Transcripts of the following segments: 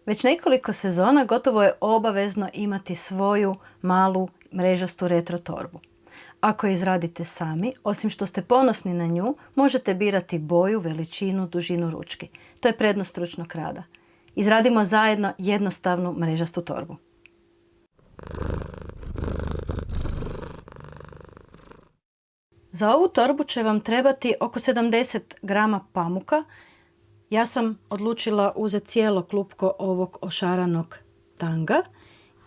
Već nekoliko sezona gotovo je obavezno imati svoju malu mrežastu retro torbu. Ako je izradite sami, osim što ste ponosni na nju, možete birati boju, veličinu, dužinu ručki. To je prednost stručnog rada. Izradimo zajedno jednostavnu mrežastu torbu. Za ovu torbu će vam trebati oko 70 grama pamuka. Ja sam odlučila uzeti cijelo klupko ovog ošaranog tanga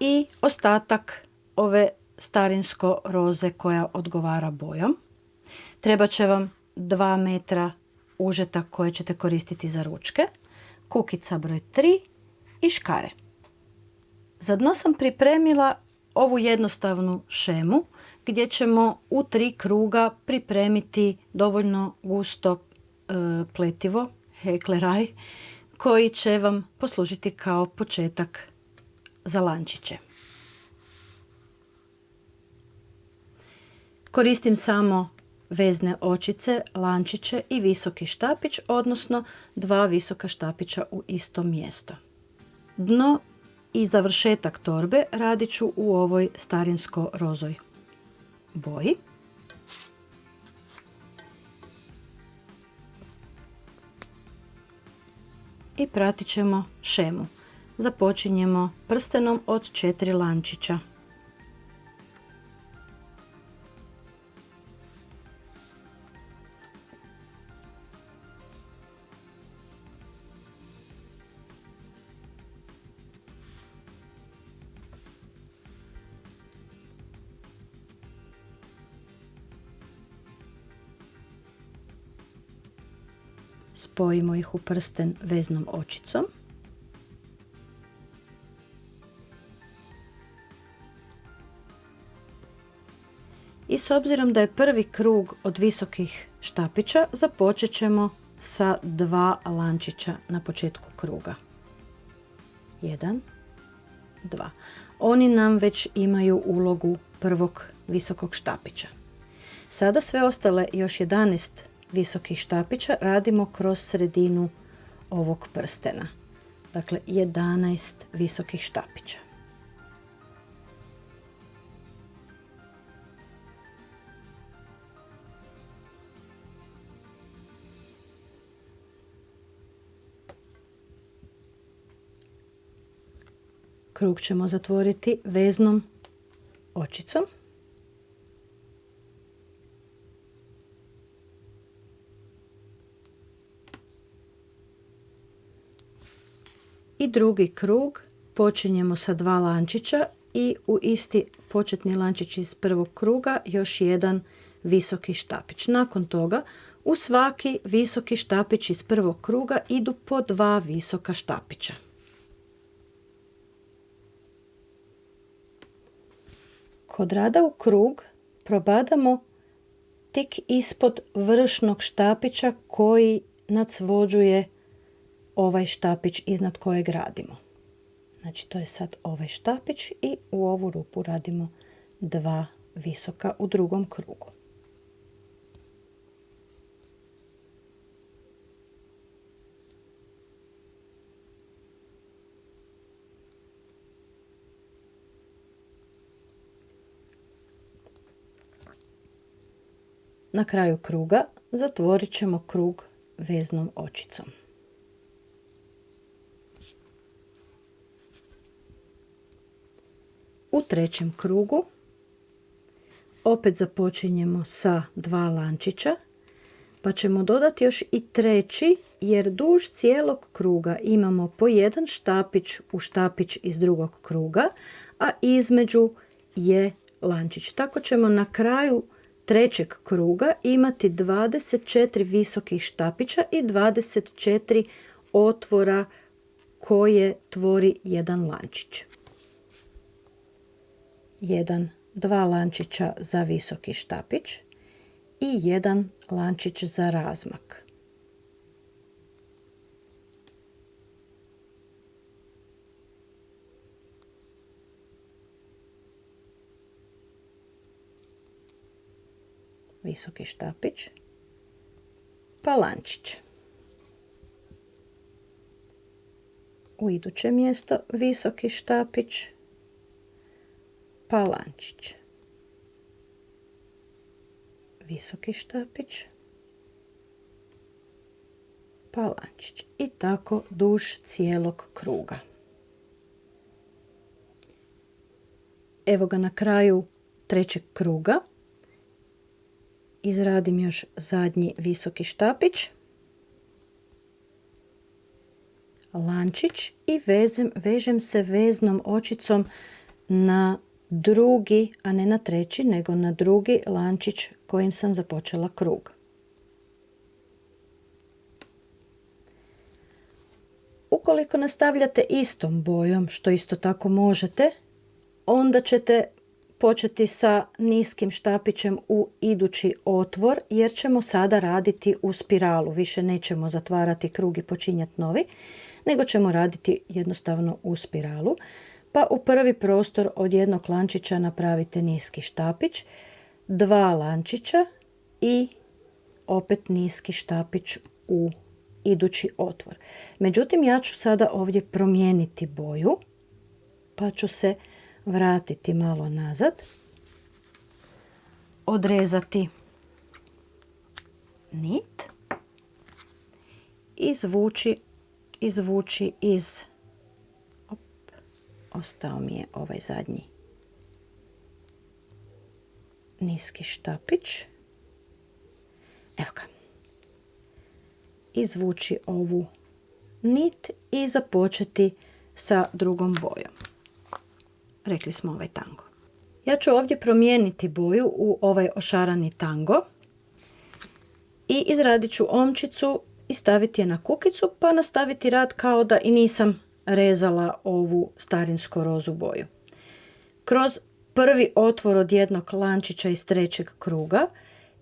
i ostatak ove starinsko roze koja odgovara bojom. Treba će vam 2 metra užetak koje ćete koristiti za ručke, kukica broj 3 i škare. Za dno sam pripremila ovu jednostavnu šemu gdje ćemo u 3 kruga pripremiti dovoljno gusto pletivo, hekleraj, koji će vam poslužiti kao početak za lančiće. Koristim samo vezne očice, lančiće i visoki štapić, odnosno 2 visoka štapića u isto mjesto. Dno i završetak torbe radit ću u ovoj starinsko rozoj boji. I pratit ćemo šemu. Započinjemo prstenom od 4 lančića. Spojimo ih u prsten veznom očicom. I s obzirom da je prvi krug od visokih štapića, započet ćemo sa 2 lančića na početku kruga. 1, 2. Oni nam već imaju ulogu prvog visokog štapića. Sada sve ostale još 11 visokih štapića radimo kroz sredinu ovog prstena. Dakle, 11 visokih štapića. Krug ćemo zatvoriti veznom očicom. I drugi krug počinjemo sa 2 lančića i u isti početni lančić iz prvog kruga još jedan visoki štapić. Nakon toga u svaki visoki štapić iz prvog kruga idu po 2 visoka štapića. Kod rada u krug probadamo tik ispod vršnog štapića koji nadsvođuje ovaj štapić iznad kojeg radimo. Znači to je sad ovaj štapić i u ovu rupu radimo 2 visoka u drugom krugu. Na kraju kruga zatvorit ćemo krug veznom očicom. U trećem krugu opet započinjemo sa 2 lančića, pa ćemo dodati još i treći, jer duž cijelog kruga imamo po 1 štapić u štapić iz drugog kruga, a između je lančić. Tako ćemo na kraju trećeg kruga imati 24 visokih štapića i 24 otvora koje tvori jedan lančić. 2 lančića za visoki štapić i 1 lančić za razmak. Visoki štapić, pa lančić. u iduće mjesto visoki štapić, pa lančić, visoki štapić, pa lančić i tako duž cijelog kruga. Evo ga na kraju trećeg kruga. Izradim još zadnji visoki štapić, lančić i vežem se veznom očicom na drugi, a ne na treći, nego na drugi lančić kojim sam započela krug. Ukoliko nastavljate istom bojom, što isto tako možete, onda ćete početi sa niskim štapićem u idući otvor, jer ćemo sada raditi u spiralu. Više nećemo zatvarati krug i počinjati novi, nego ćemo raditi jednostavno u spiralu. Pa u prvi prostor od jednog lančića napravite niski štapić, 2 lančića i opet niski štapić u idući otvor. Međutim, ja ću sada ovdje promijeniti boju, pa ću se vratiti malo nazad, odrezati nit, izvući iz, ostao mi je ovaj zadnji niski štapić, evo ga, izvući ovu nit i započeti sa drugom bojom. Rekli smo ovaj tango. Ja ću ovdje promijeniti boju u ovaj ošarani tango i izradit ću omčicu i staviti je na kukicu, pa nastaviti rad kao da i nisam rezala ovu starinsko rozu boju. Kroz prvi otvor od jednog lančića iz trećeg kruga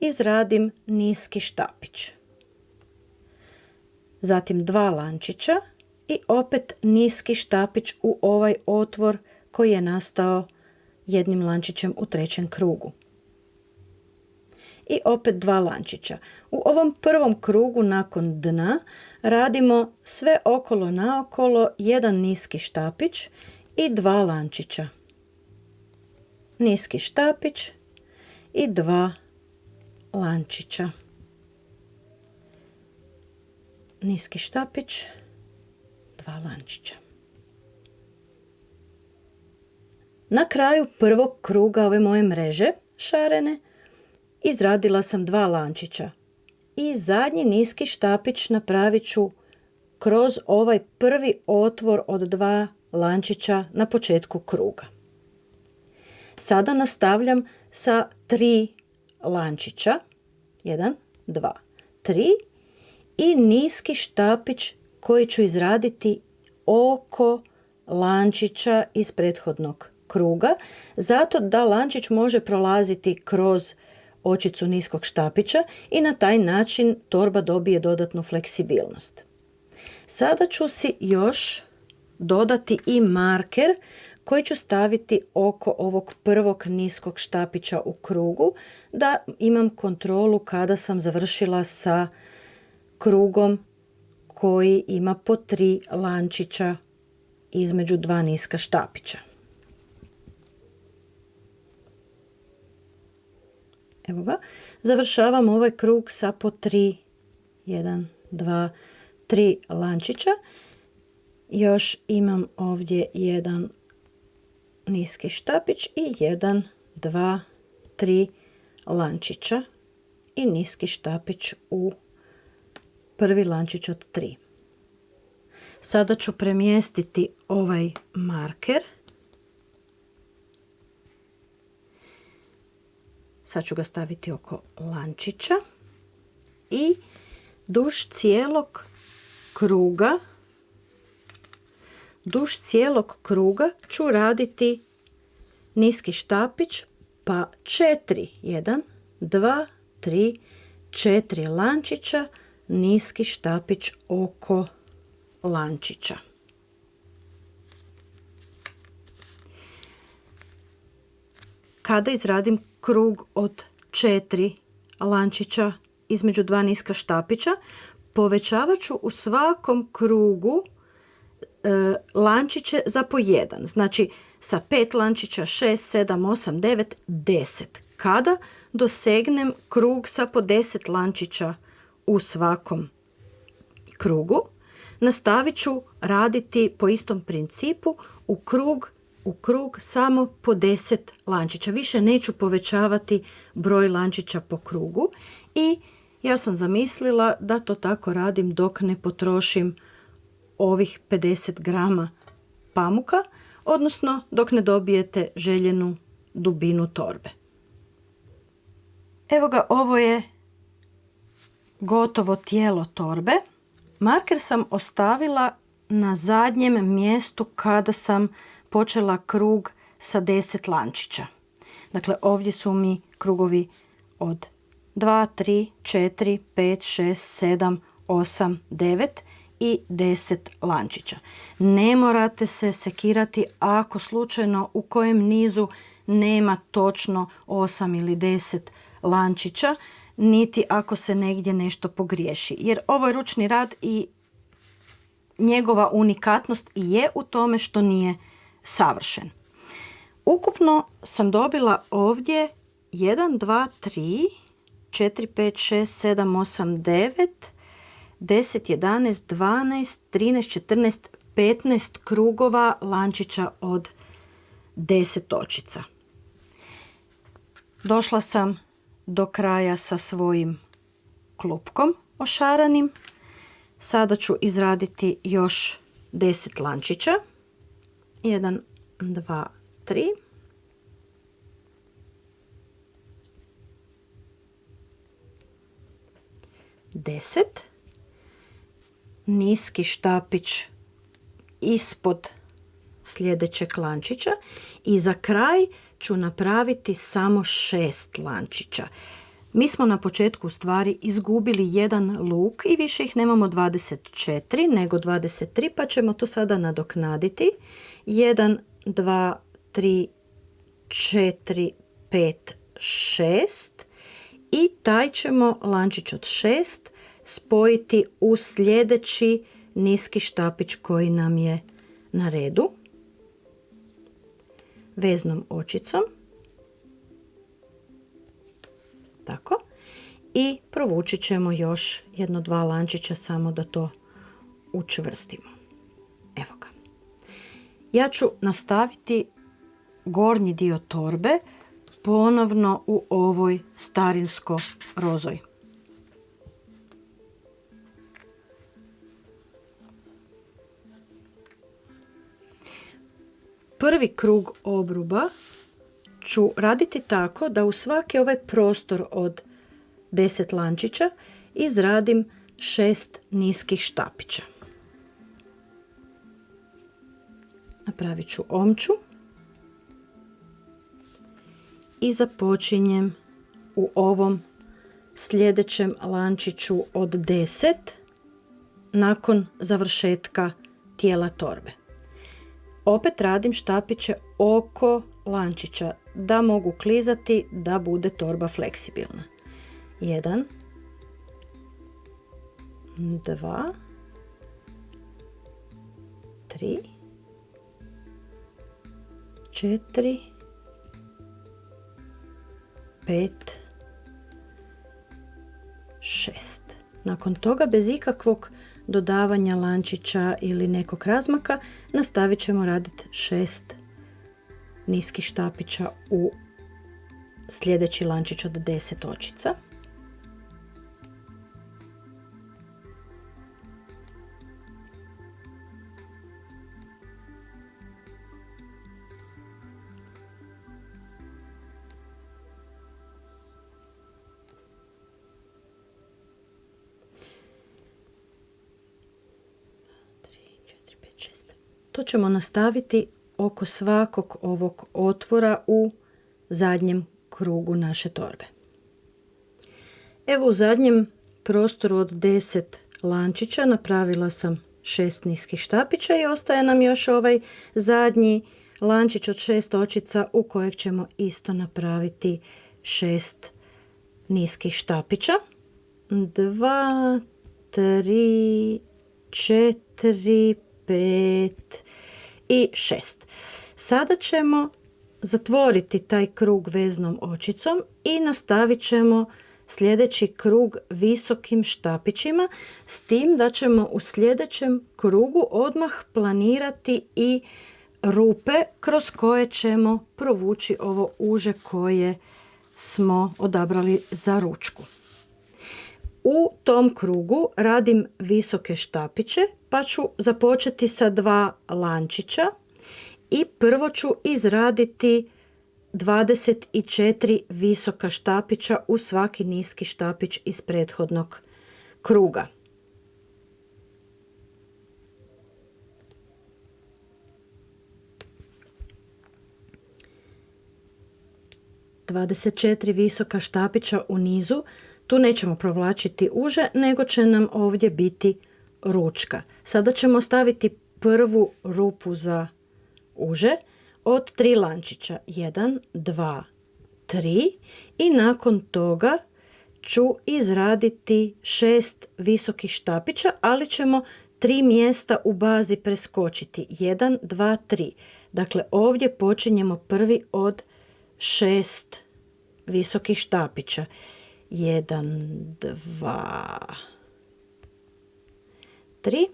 izradim niski štapić. Zatim 2 lančića i opet niski štapić u ovaj otvor koji je nastao jednim lančićem u trećem krugu. I opet 2 lančića. U ovom prvom krugu nakon dna radimo sve okolo naokolo, jedan niski štapić i 2 lančića. Niski štapić i 2 lančića. Niski štapić, 2 lančića. Na kraju prvog kruga ove moje mreže šarene izradila sam 2 lančića i zadnji niski štapić napravit ću kroz ovaj prvi otvor od 2 lančića na početku kruga. Sada nastavljam sa 3 lančića, 1, 2, 3 i niski štapić koji ću izraditi oko lančića iz prethodnog kruga, zato da lančić može prolaziti kroz očicu niskog štapića i na taj način torba dobije dodatnu fleksibilnost. Sada ću si još dodati i marker koji ću staviti oko ovog prvog niskog štapića u krugu, da imam kontrolu kada sam završila sa krugom koji ima po 3 lančića između 2 niska štapića. Evo ga, završavam ovaj krug sa po 3, 1, 2, 3 lančića. Još imam ovdje jedan niski štapić i 1, 2, 3 lančića i niski štapić u prvi lančić od 3. Sada ću premjestiti ovaj marker. Sad ću ga staviti oko lančića i duž cijelog kruga ću raditi niski štapić, pa 4, 1, 2, 3, 4 lančića, niski štapić oko lančića. Kada izradim krug od 4 lančića između 2 niska štapića, povećavat ću u svakom krugu lančiće za po jedan. Znači sa 5 lančića, 6, 7, 8, 9, 10. Kada dosegnem krug sa po 10 lančića u svakom krugu, nastavit ću raditi po istom principu u krug samo po 10 lančića. Više neću povećavati broj lančića po krugu i ja sam zamislila da to tako radim dok ne potrošim ovih 50 grama pamuka, odnosno dok ne dobijete željenu dubinu torbe. Evo ga, ovo je gotovo tijelo torbe. Marker sam ostavila na zadnjem mjestu kada sam počela krug sa 10 lančića. Dakle, ovdje su mi krugovi od 2, 3, 4, 5, 6, 7, 8, 9 i 10 lančića. Ne morate se sekirati ako slučajno u kojem nizu nema točno 8 ili 10 lančića, niti ako se negdje nešto pogriješi. Jer ovo je ručni rad i njegova unikatnost je u tome što nije savršen. Ukupno sam dobila ovdje 1, 2, 3, 4, 5, 6, 7, 8, 9, 10, 11, 12, 13, 14, 15 krugova lančića od 10 točica. Došla sam do kraja sa svojim klupkom ošaranim. Sada ću izraditi još 10 lančića. 1, 2, 3. Deset. Niski štapić ispod sljedećeg lančića i za kraj ću napraviti samo 6 lančića. Mi smo na početku u stvari izgubili jedan luk i više ih nemamo 24 nego 23, pa ćemo to sada nadoknaditi. 1, 2, 3, 4, 5, 6 i taj ćemo lančić od 6 spojiti u sljedeći niski štapić koji nam je na redu veznom očicom. Tako. I provući ćemo još 1-2 lančića samo da to učvrstimo. Evo ga. Ja ću nastaviti gornji dio torbe ponovno u ovoj starinsko rozoj. Prvi krug obruba ću raditi tako da u svaki ovaj prostor od 10 lančića izradim 6 niskih štapića. Napravit ću omču i započinjem u ovom sljedećem lančiću od 10 nakon završetka tijela torbe. Opet radim štapiće oko lančića da mogu klizati, da bude torba fleksibilna. 1, 2, 3, 4, 5, 6. Nakon toga bez ikakvog dodavanja lančića ili nekog razmaka nastavit ćemo raditi 6 niskih štapića u sljedeći lančić od 10 očica. To ćemo nastaviti oko svakog ovog otvora u zadnjem krugu naše torbe. Evo u zadnjem prostoru od 10 lančića napravila sam 6 niskih štapića i ostaje nam još ovaj zadnji lančić od 6 očica u kojeg ćemo isto napraviti 6 niskih štapića. 2, 3, 4, 5 i 6. Sada ćemo zatvoriti taj krug veznom očicom i nastavit ćemo sljedeći krug visokim štapićima, s tim da ćemo u sljedećem krugu odmah planirati i rupe kroz koje ćemo provući ovo uže koje smo odabrali za ručku. U tom krugu radim visoke štapiće, pa ću započeti sa 2 lančića i prvo ću izraditi 24 visoka štapića u svaki niski štapić iz prethodnog kruga. ...24 visoka štapića u nizu. Tu nećemo provlačiti uže, nego će nam ovdje biti ručka. Sada ćemo staviti prvu rupu za uže od 3 lančića. 1, 2, 3 i nakon toga ću izraditi 6 visokih štapića, ali ćemo 3 mjesta u bazi preskočiti. 1, 2, 3. Dakle, ovdje počinjemo prvi od 6 visokih štapića. 1, 2, 3,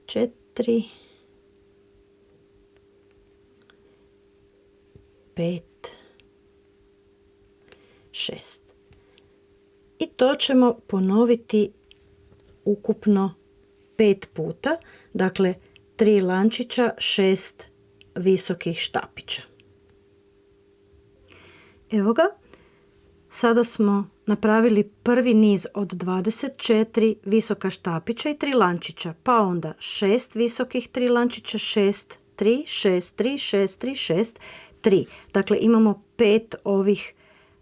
4, 5, 6. I to ćemo ponoviti ukupno 5 puta. Dakle, 3 lančića, 6 visokih štapića. Evo ga, sada smo napravili prvi niz od 24 visoka štapića i 3 lančića, pa onda 6 visokih 3 lančića, 6, 3, 6, 3, 6, 3, 6, 3. Dakle, imamo 5 ovih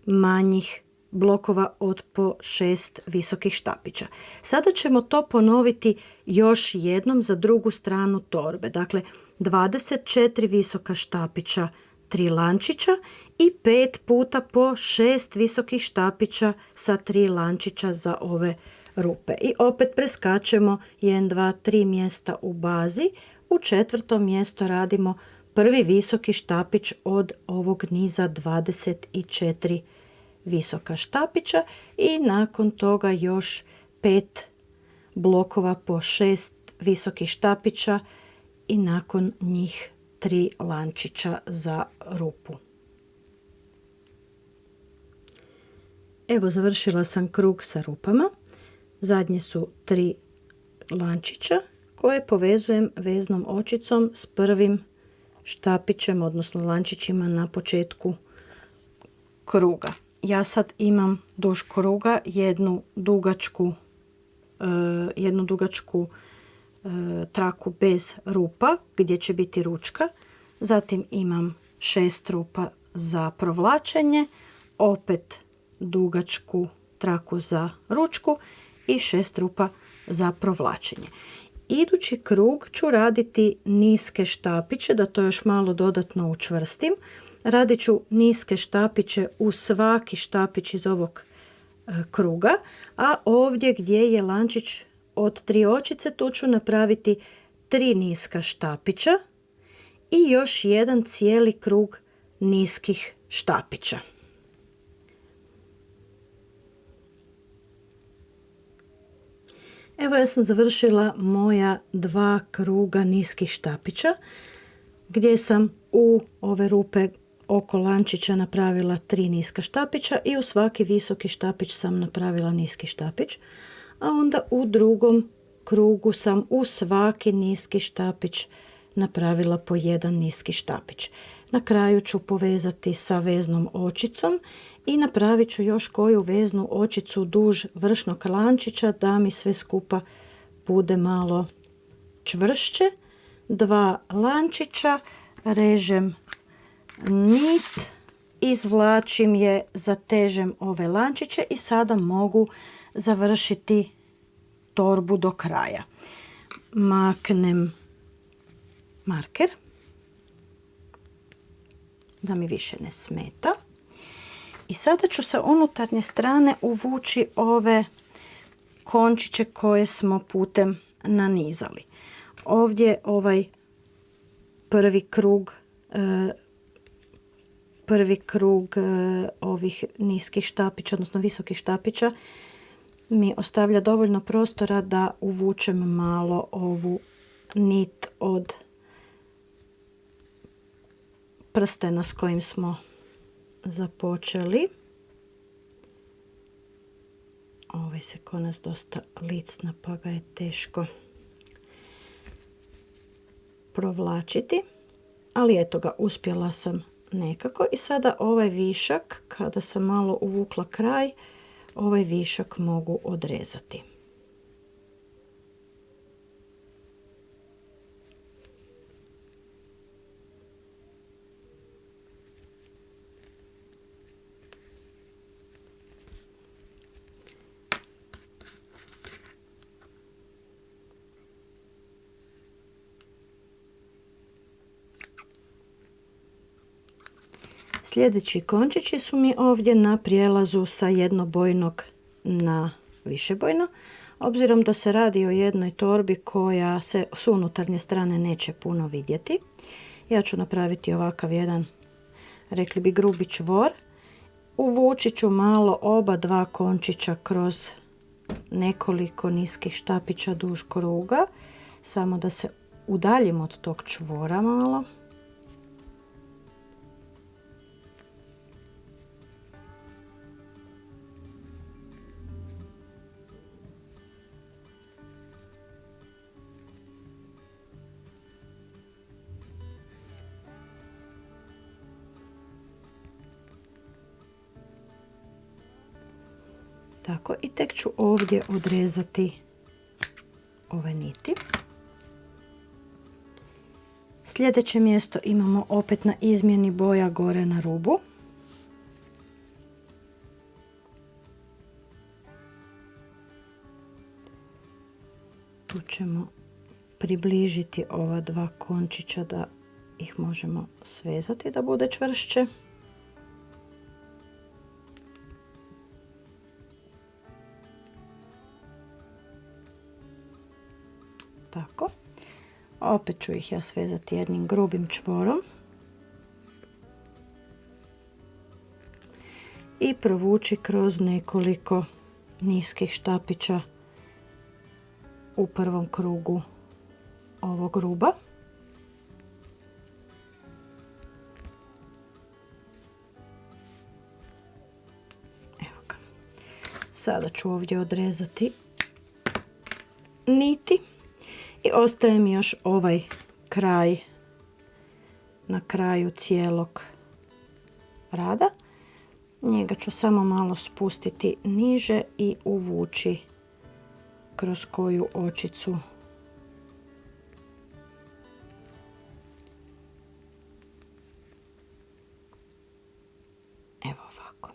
manjih blokova od po 6 visokih štapića. Sada ćemo to ponoviti još jednom za drugu stranu torbe. Dakle, 24 visoka štapića, 3 lančića i 5 puta po 6 visokih štapića sa 3 lančića za ove rupe. I opet preskačemo 1, 2, 3 mjesta u bazi. U 4. mjesto radimo prvi visoki štapić od ovog niza 24 visoka štapića i nakon toga još 5 blokova po 6 visokih štapića i nakon njih 3 lančića za rupu. Evo, završila sam krug sa rupama. Zadnje su 3 lančića koje povezujem veznom očicom s prvim štapićem, odnosno lančićima na početku kruga. Ja sad imam duž kruga jednu dugačku traku bez rupa gdje će biti ručka. Zatim imam 6 rupa za provlačenje, opet dugačku traku za ručku i 6 rupa za provlačenje. Idući krug ću raditi niske štapiće, da to još malo dodatno učvrstim. Radit ću niske štapiće u svaki štapić iz ovog kruga, a ovdje gdje je lančić od 3 očice, tu ću napraviti 3 niska štapića i još jedan cijeli krug niskih štapića. Evo, ja sam završila moja 2 kruga niskih štapića gdje sam u ove rupe oko lančića napravila 3 niska štapića i u svaki visoki štapić sam napravila niski štapić, a onda u drugom krugu sam u svaki niski štapić napravila po 1 niski štapić. Na kraju ću povezati sa veznom očicom i napravit ću još koju veznu očicu duž vršnog lančića da mi sve skupa bude malo čvršće. 2 lančića, režem nit, izvlačim je, zatežem ove lančiće i sada mogu završiti torbu do kraja. Maknem marker da mi više ne smeta. I sada ću sa unutarnje strane uvući ove končiće koje smo putem nanizali. Ovdje ovaj prvi krug ovih niskih štapića, odnosno visokih štapića, mi ostavlja dovoljno prostora da uvučem malo ovu nit od prstena s kojim smo započeli. Ovaj se konac dosta licna pa ga je teško provlačiti, ali eto ga, uspjela sam nekako. I sada ovaj višak, kada sam malo uvukla kraj, ovaj višak mogu odrezati. Sljedeći končići su mi ovdje na prijelazu sa jednobojnog na višebojno. Obzirom da se radi o jednoj torbi koja se s unutarnje strane neće puno vidjeti, ja ću napraviti ovakav jedan, rekli bi, grubi čvor. Uvući ću malo oba dva končića kroz nekoliko niskih štapića duž kruga, samo da se udaljim od tog čvora malo. Tako, i tek ću ovdje odrezati ove niti. Sljedeće mjesto imamo opet na izmjeni boja gore na rubu. Tu ćemo približiti ova dva končića da ih možemo svezati da bude čvršće. Tako. Opet ću ih ja svezati jednim grubim čvorom i provući kroz nekoliko niskih štapića u prvom krugu ovog ruba. Evo ga. Sada ću ovdje odrezati niti. I ostaje mi još ovaj kraj na kraju cijelog rada. Njega ću samo malo spustiti niže i uvući kroz koju očicu. Evo ovako.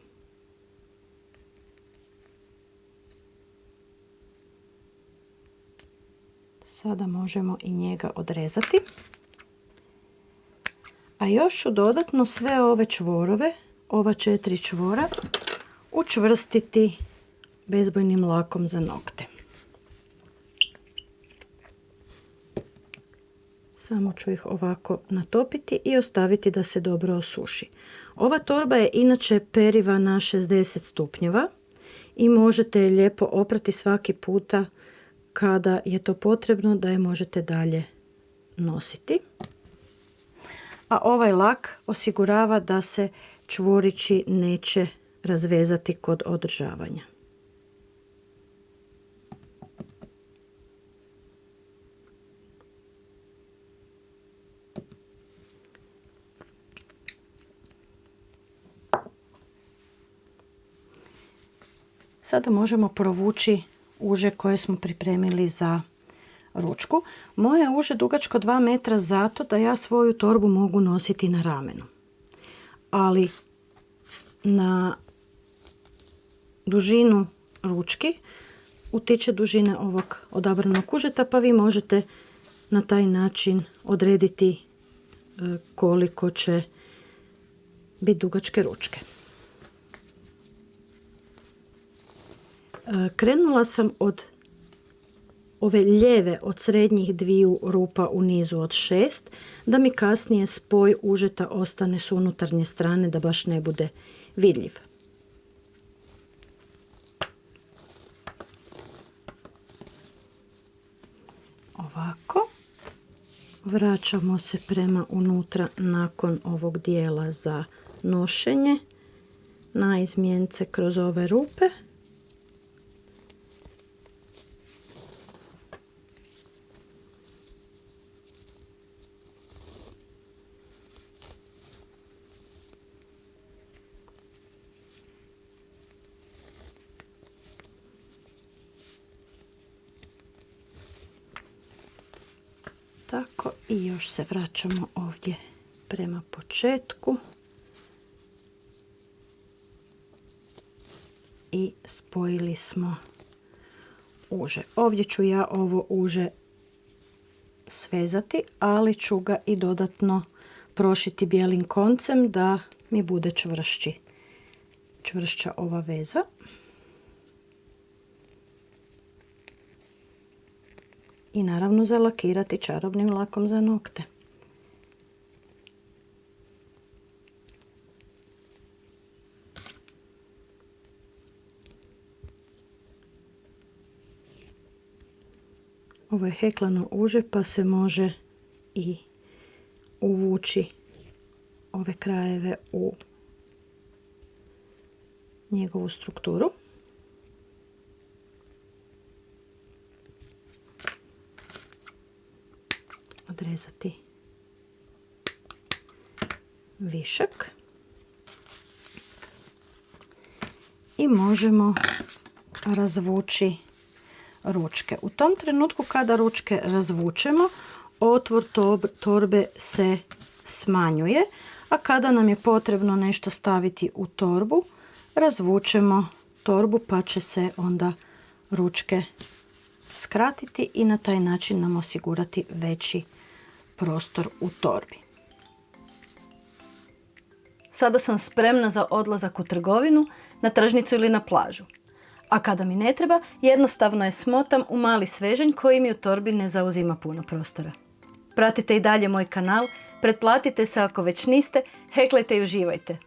Sada možemo i njega odrezati. A još ću dodatno sve ove čvorove, ova 4 čvora, učvrstiti bezbojnim lakom za nokte. Samo ću ih ovako natopiti i ostaviti da se dobro osuši. Ova torba je inače periva na 60 stupnjeva i možete je lijepo oprati svaki puta kada je to potrebno da je možete dalje nositi. A ovaj lak osigurava da se čvorići neće razvezati kod održavanja. Sada možemo provući uže koje smo pripremili za ručku. Moje je uže dugačko 2 metra zato da ja svoju torbu mogu nositi na ramenu. Ali na dužinu ručki utiče dužine ovog odabranog užeta, pa vi možete na taj način odrediti koliko će biti dugačke ručke. Krenula sam od ove lijeve od srednjih dviju rupa u nizu od 6, da mi kasnije spoj užeta ostane s unutarnje strane, da baš ne bude vidljiv. Ovako. Vraćamo se prema unutra nakon ovog dijela za nošenje na izmjence kroz ove rupe. Tako, i još se vraćamo ovdje prema početku i spojili smo uže. Ovdje ću ja ovo uže svezati, ali ću ga i dodatno prošiti bijelim koncem da mi bude čvršća ova veza. I naravno zalakirati čarobnim lakom za nokte. Ovo je heklano uže, pa se može i uvući ove krajeve u njegovu strukturu. Odrezati višak i možemo razvući ručke. U tom trenutku kada ručke razvučemo, otvor torbe se smanjuje, a kada nam je potrebno nešto staviti u torbu, razvučemo torbu pa će se onda ručke skratiti i na taj način nam osigurati veći prostor u torbi. Sada sam spremna za odlazak u trgovinu, na tržnicu ili na plažu. A kada mi ne treba, jednostavno je smotam u mali svežanj koji mi u torbi ne zauzima puno prostora. Pratite i dalje moj kanal, pretplatite se ako već niste, heklajte i uživajte.